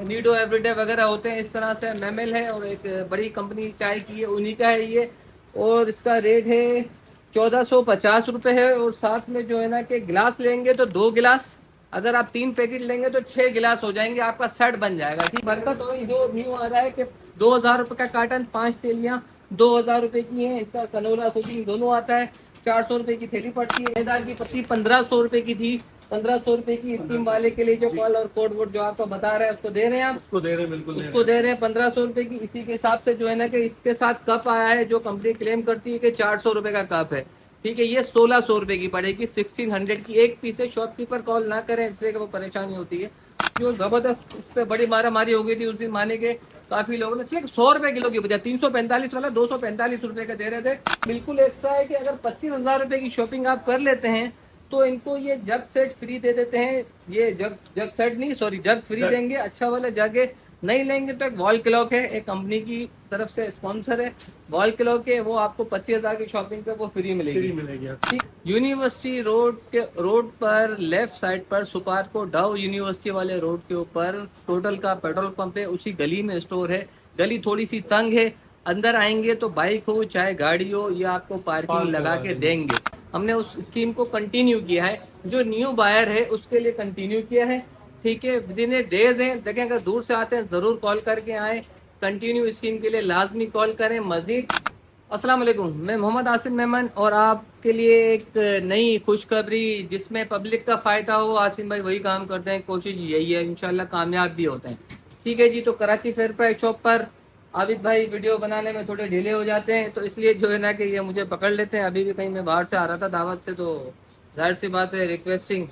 Nido everyday वगैरह होते हैं, इस तरह से मेमल है और एक बड़ी कंपनी चाय की है, उन्हीं का है ये। और इसका रेट है 1450 रुपये है। और साथ में जो है ना कि गिलास लेंगे तो 2 गिलास, अगर आप 3 पैकेट लेंगे तो 6 गिलास हो जाएंगे, आपका सेट बन जाएगा। ठीक, बरकत हो जो न्यू आ रहा है कि 2000 रुपये का कार्टन, 5 थैलियाँ 2000 रुपये की हैं। इसका कनोला कुकिंग दोनों आता है। 400 रुपये की थैली पड़ती है। दाल की पत्ती 1500 रुपये की थी। 1500 रुपये की स्कीम वाले के लिए जो कॉल और कोड वोड जो आपको बता रहे हैं उसको दे रहे हैं, आप उसको दे रहे हैं, बिल्कुल उसको दे रहे हैं 1500 रुपये की। इसी के हिसाब से जो है ना कि इसके साथ कप आया है जो कंपनी क्लेम करती है कि 400 रुपये का कप है। ठीक है, ये 1600 रुपये की पड़ेगी, 1600 की एक पीस है। शॉपकीपर कॉल ना करें इसलिए कि वो परेशानी होती है। जो जबरदस्त इस पे बड़ी मारा मारी हो गई थी उस दिन, माने के काफी लोगों ने सिर्फ 100 रुपये किलो की बजाय 345 वाला 245 रुपये का दे रहे थे। बिल्कुल एक्स्ट्रा है कि अगर 25,000 रुपये की शॉपिंग आप कर लेते हैं तो इनको ये जग सेट फ्री दे देते हैं। ये जग जग सेट नहीं, सॉरी, जग फ्री देंगे, अच्छा वाला जग है। नहीं लेंगे तो एक वॉल क्लॉक है, एक कंपनी की तरफ से स्पॉन्सर है, वॉल क्लॉक है, वो आपको 25,000 की शॉपिंग पे वो फ्री मिलेगी। ठीक, यूनिवर्सिटी रोड पर लेफ्ट साइड पर सुपार डव यूनिवर्सिटी वाले रोड के ऊपर टोटल का पेट्रोल पंप है, उसी गली में स्टोर है। गली थोड़ी सी तंग है, अंदर आएंगे तो बाइक हो चाहे गाड़ी हो ये आपको पार्किंग लगा के देंगे। हमने उस स्कीम को कंटिन्यू किया है, जो न्यू बायर है उसके लिए कंटिन्यू किया है। ठीक है, विद इन ए डेज है। देखें, अगर दूर से आते हैं जरूर कॉल करके आए। कंटिन्यू स्कीम के लिए लाजमी कॉल करें। मजीद अस्सलाम वालेकुम, मैं मोहम्मद आसिम मेमन और आपके लिए एक नई खुशखबरी जिसमें पब्लिक का फ़ायदा हो। आसिम भाई वही काम करते हैं, कोशिश यही है, इंशाल्लाह कामयाब भी होते हैं। ठीक है जी, तो कराची फेयर प्राइस शॉप पर आबिद भाई वीडियो बनाने में थोड़े ढीले हो जाते हैं, तो इसलिए जो है ना कि ये मुझे पकड़ लेते हैं। अभी भी कहीं मैं बाहर से आ रहा था दावत से, तो जाहिर सी बात है रिक्वेस्टिंग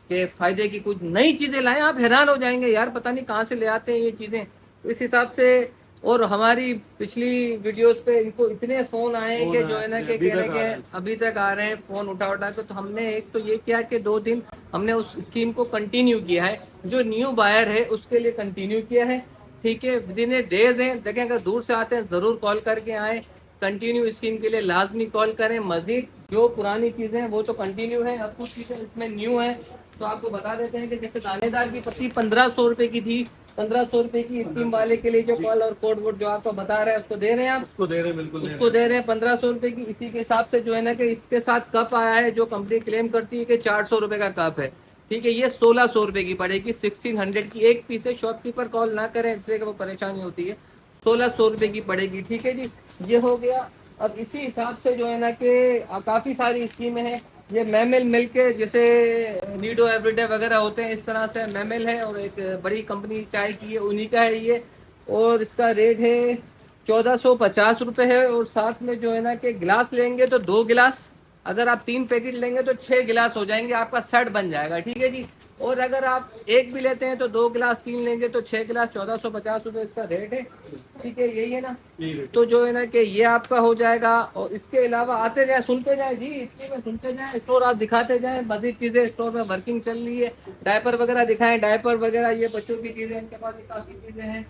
के फ़ायदे की कुछ नई चीज़ें लाएं। आप हैरान हो जाएंगे यार, पता नहीं कहाँ से ले आते हैं ये चीज़ें। तो इस हिसाब से, और हमारी पिछली वीडियोस पे इनको इतने फोन आए हैं कि जो है ना कि कह रहे हैं अभी तक आ रहे हैं फोन उठा के। तो हमने एक तो ये किया कि 2 दिन हमने उस स्कीम को कंटिन्यू किया है, जो न्यू बायर है उसके लिए कंटिन्यू किया है। ठीक है, विद इन ए डेज है। देखें, अगर दूर से आते हैं जरूर कॉल करके आए। कंटिन्यू स्कीम के लिए लाजमी कॉल करें। मजीद जो पुरानी चीजें हैं वो तो कंटिन्यू है, अब कुछ चीजें इसमें न्यू है तो आपको बता देते हैं कि जैसे दानेदार की पत्ती 1500 रुपये की थी, 1500 रुपये की स्कीम वाले के लिए जो कॉल और कोड वोड जो आपको बता रहे हैं उसको दे रहे हैं, आप उसको दे रहे हैं, बिल्कुल उसको दे रहे हैं 1500 रुपये की। इसी के हिसाब से जो है ना कि इसके साथ कप आया है जो कंपनी क्लेम करती है कि 400 रुपये का कप है। ठीक है, ये 1600 रुपये की पड़ेगी, 1600 की एक पीस है। शॉपकीपर कॉल ना करें इसलिए कि वो परेशानी होती है। 1600 रुपये की पड़ेगी। ठीक है जी, ये हो गया। अब इसी हिसाब से जो है ना कि काफ़ी सारी स्कीमें हैं। ये मेमल मिल के जैसे नीडो एवरीडे वगैरह होते हैं, इस तरह से मेमल है और एक बड़ी कंपनी चाय की है, उन्हीं का है ये। और इसका रेट है 1450 रुपये है। और साथ में जो है ना कि गिलास लेंगे तो 2 गिलास, अगर आप 3 पैकेट लेंगे तो 6 गिलास हो जाएंगे, आपका सेट बन जाएगा। ठीक है जी, और अगर आप एक भी लेते हैं तो 2 गिलास, 3 लेंगे तो 6 गिलास, 1450 रुपये इसका रेट है। ठीक है, यही है ना। तो जो है ना कि ये आपका हो जाएगा। और इसके अलावा आते जाए सुनते जाए जी, इसके में सुनते जाए, स्टोर आप दिखाते जाए, मजीद चीजें स्टोर में वर्किंग चल रही है। डायपर वगैरह दिखाएं, डायपर वगैरह, ये बच्चों की चीजें, इनके पास काफी चीजें हैं।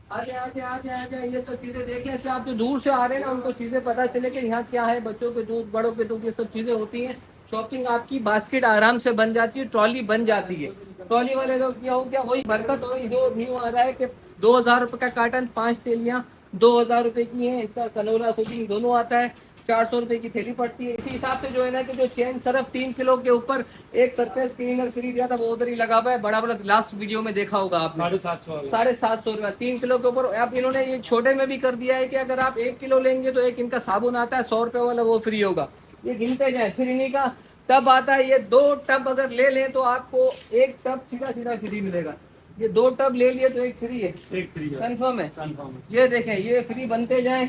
आजे आजे आजे आजे, ये सब चीजें देखने से आप जो दूर से आ रहे हैं ना उनको चीजें पता चले कि यहाँ क्या है। बच्चों के दूध, बड़ों के दूध, ये सब चीजें होती हैं। शॉपिंग आपकी बास्केट आराम से बन जाती है, ट्रॉली बन जाती है। ट्रॉली वाले लोग क्या हो गया, वही बरकत हो गई जो न्यू आ रहा है कि 2000 रुपये का कार्टन, 5 थैलियाँ 2000 रुपये की हैं। इसका कनोला कुकिंग दोनों आता है। 400 रुपये की थैली पड़ती है। इसी हिसाब से जो है ना कि जो चेन सर्फ 3 किलो के ऊपर एक सरफेस क्लीनर फ्री दिया था, वो उधर ही लगा हुआ है, बड़ा बड़ा। लास्ट वीडियो में देखा होगा आपने, 750 रुपये 3 किलो के ऊपर। अब इन्होंने ये छोटे में भी कर दिया है कि अगर आप 1 किलो लेंगे तो एक इनका साबुन आता है 100 रुपये वाला, वो फ्री होगा। ये गिनते जाए। फिर इन्हीं का टब आता है, ये 2 टब अगर ले लें तो आपको एक टब सीधा सीधा फ्री मिलेगा। ये 2 टब ले लिए तो एक फ्री है, एक फ्री है, कंफर्म है। ये देखें, ये फ्री बनते जाएं।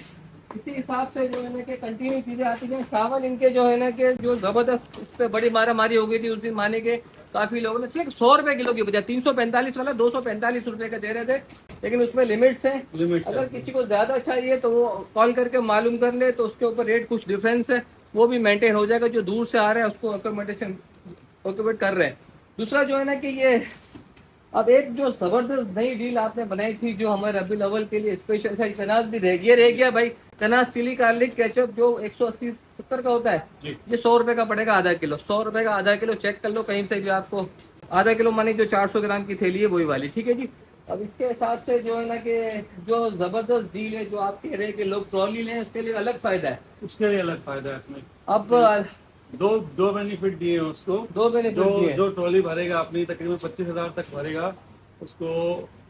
इसी हिसाब से जो है ना कि कंटिन्यू चीजें आती हैं। चावल इनके जो है ना कि जो जबरदस्त इस पे बड़ी मारा मारी हो गई थी उस दिन, माने के काफी लोगों ने सिर्फ 100 रुपये किलो की बजाय 345 वाला 245 रुपये का दे रहे थे, लेकिन उसमें लिमिट्स है। अगर किसी को ज्यादा चाहिए तो वो कॉल करके मालूम कर ले, तो उसके ऊपर रेट कुछ डिफरेंस है, वो भी मेंटेन हो जाएगा। जो दूर से आ रहे हैं उसको अकोमोडेशन ऑक्यूपेट कर रहे हैं। दूसरा जो है ना कि ये अब एक जो जबरदस्त नई डील आपने बनाई थी जो हमारे रबीउल अव्वल के लिए स्पेशल है, कनाज भी रह गया भाई। कनाज चिली गार्लिक केचप जो 180-70 का होता है, ये 100 रुपये का पड़ेगा आधा किलो। 100 रुपये का आधा किलो, चेक कर लो कहीं से भी आपको आधा किलो मानी जो 400 ग्राम की थैली है वही वाली, ठीक है जी। अब इसके हिसाब से जो है ना कि जो जबरदस्त डील है, जो आप कह रहे हैं कि लोग ट्रॉली लें, उसके लिए अलग फायदा है। उसके लिए अलग फायदा है इसमें। अब दो दो बेनिफिट दिए हैं उसको। दो बेनिफिट जो दिए हैं। जो ट्रॉली भरेगा अपनी तकरीबन 25,000 तक भरेगा उसको,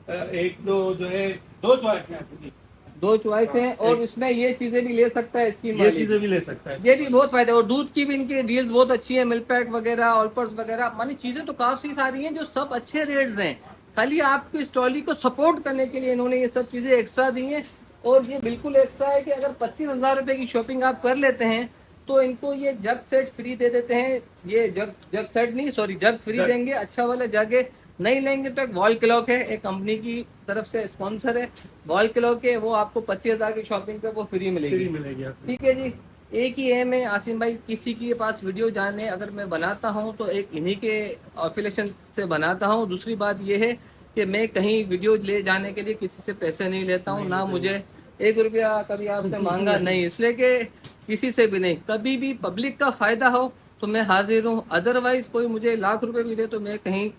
एक तो जो है दो चॉइस है आपकी। दो चॉइस हैं और इसमें ये चीजें भी ले सकता है इसकी ये मालिक। चीजें भी ले सकता है। ये भी बहुत फायदा है। और दूध की भी इनकी डील्स बहुत अच्छी है, मिल्क पैक वगैरह, ऑल्पर्स वगैरह, मानी चीजें तो काफी सारी हैं जो सब अच्छे रेट्स हैं। खाली आपकी इस ट्रॉली को सपोर्ट करने के लिए इन्होंने ये सब चीजें एक्स्ट्रा दी हैं। और ये बिल्कुल एक्स्ट्रा है कि अगर 25,000 रुपए की शॉपिंग आप कर लेते हैं तो इनको ये जग सेट फ्री दे देते हैं। ये जग सेट नहीं, सॉरी, जग फ्री देंगे, अच्छा वाला जग है। नहीं लेंगे तो एक वॉल क्लॉक है, एक कंपनी की तरफ से स्पॉन्सर है, वॉल क्लॉक है, वो आपको 25,000 की शॉपिंग पे वो फ्री मिलेगी। फ्री मिलेगी इसमें। ठीक है जी। एक ही एम है आसिम भाई, किसी के पास वीडियो जाने अगर मैं बनाता हूँ तो एक इन्हीं के एफिलिएशन से बनाता हूँ। दूसरी बात ये है कि मैं कहीं वीडियो ले जाने के लिए किसी से पैसे नहीं लेता हूँ, ना मुझे 1 रुपया कभी आपसे मांगा नहीं, इसलिए कि किसी से भी नहीं। कभी भी पब्लिक का फायदा हो तो मैं हाजिर हूँ, अदरवाइज कोई मुझे लाख रुपए भी दे तो मैं कहीं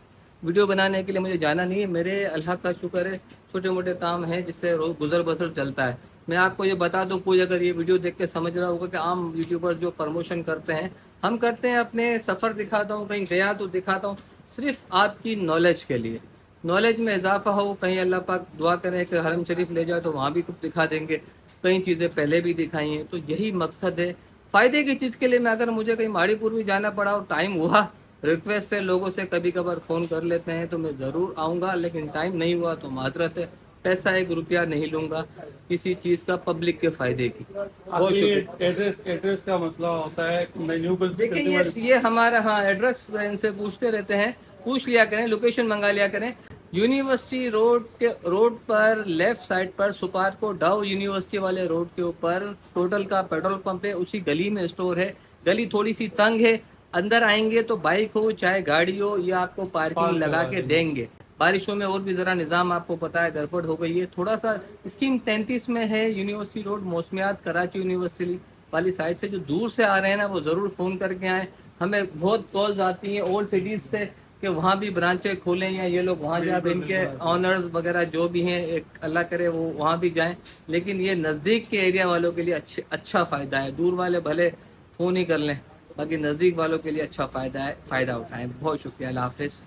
वीडियो बनाने के लिए मुझे जाना नहीं है। मेरे अल्लाह का शुक्र है, छोटे मोटे काम हैं जिससे रोज गुजर बसर चलता है। मैं आपको ये बता दूं, कोई अगर ये वीडियो देख के समझ रहा होगा कि आम यूट्यूबर्स जो प्रमोशन करते हैं, हम करते हैं अपने सफ़र दिखाता हूँ, कहीं गया तो दिखाता हूँ, सिर्फ आपकी नॉलेज के लिए, नॉलेज में इजाफा हो। कहीं अल्लाह पाक दुआ करें कि हरम शरीफ ले जाए तो वहाँ भी कुछ दिखा देंगे, कई चीज़ें पहले भी दिखाई हैं। तो यही मकसद है, फ़ायदे की चीज़ के लिए। मैं अगर मुझे कहीं माड़ीपुर भी जाना पड़ा और टाइम हुआ, रिक्वेस्ट है लोगों से, कभी कभार फ़ोन कर लेते हैं तो मैं ज़रूर आऊँगा, लेकिन टाइम नहीं हुआ तो माजरत है। पैसा 1 रुपया नहीं लूँगा किसी चीज़ का, पब्लिक के फ़ायदे की। बहुत शुक्रिया। एड्रेस का मसला होता है, मैं न्यू देखिए ये हमारा, हाँ, एड्रेस इनसे पूछते रहते हैं, पूछ लिया करें, लोकेशन मंगा लिया करें। यूनिवर्सिटी रोड पर लेफ्ट साइड पर सुपारको डाउ यूनिवर्सिटी वाले रोड के ऊपर टोटल का पेट्रोल पंप है, उसी गली में स्टोर है। गली थोड़ी सी तंग है, अंदर आएंगे तो बाइक हो चाहे गाड़ी हो, ये आपको पार्किंग लगा के देंगे। बारिशों में और भी जरा निजाम आपको पता है गड़बड़ हो गई है थोड़ा सा। स्कीम 33 में है, यूनिवर्सिटी रोड, मौसमियात कराची यूनिवर्सिटी वाली साइड से। जो दूर से आ रहे हैं ना वो जरूर फोन करके आए। हमें बहुत कॉल्स आती हैं ओल्ड सिटीज से कि वहाँ भी ब्रांचें खोलें या ये लोग वहाँ जाए, इनके ऑनर्स वगैरह जो भी हैं, एक अल्लाह करे वो वहाँ भी जाएं। लेकिन ये नज़दीक के एरिया वालों के लिए अच्छा फ़ायदा है। दूर वाले भले फ़ोन ही कर लें, बाकी नज़दीक वालों के लिए अच्छा फ़ायदा है, फ़ायदा उठाएं। बहुत शुक्रिया, अल्लाह हाफिज़।